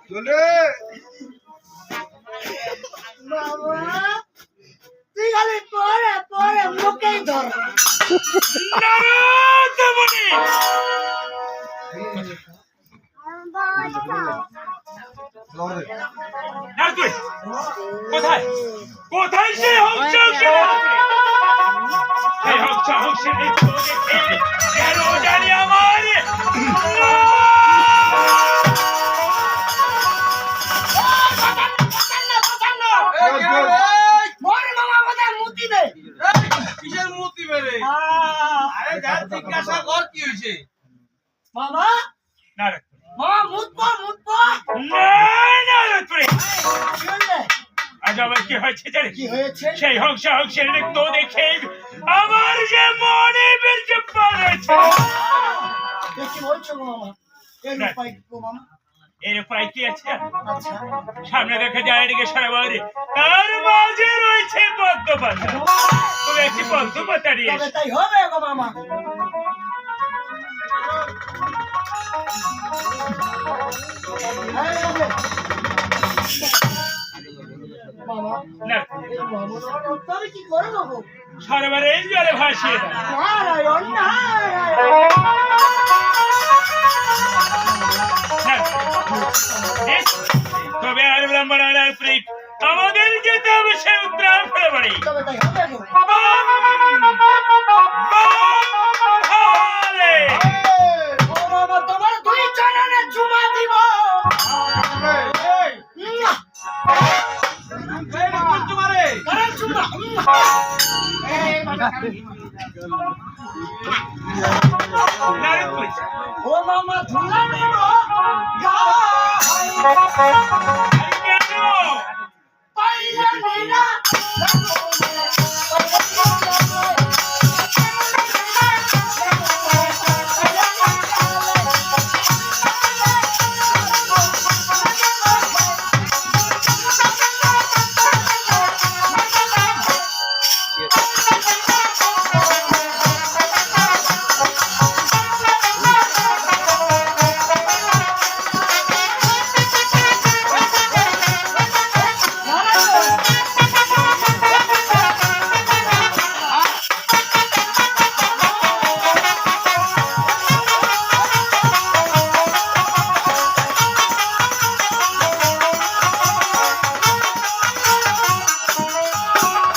চলে বাবা তুই খালি পরে পরে মুখেই ধর নারদমণি আর তুই কোথায় কোথায় সে হংস সেই হংসের নৃত্য দেখে কেন জানি আমার কিসের মূর্তি বেরে আরে যা জিজ্ঞাসা কর কি হয়েছে মামা নারদ মামা মুতবো নারদপুরে আজ আবার কি হয়েছে জানি কি হয়েছে সেই হংসের নৃত্য দেখে আমার যে মনে বেরছে পড়েছে কি বলছো গো মামা এর উপায় গো মামা এর উপায় কি আছে আচ্ছা সামনে দেখা যায় এদিকে সারাবারে তার মাঝে রয়েছে পদ্মপাতা তুমি একটি পদ্মপাতা নিয়ে তবে তাই হবে গো মামা এই হবে মামা না তবে কি করে দেবো সারাবারে এই জলে ভাসিয়ে দাও নারায়ণ নারায়ণ তবে আর ব্রাহ্মণ আর প্রেত আমাদের যেতে হবে সে উত্তরায়ণ ফেলে বাড়ি তবে তাই হবে গো ও মামা তোমার দুই চরণে চুমা দিব কারণ চুমা ও মামা ধুলা দিব পাইলে নিরা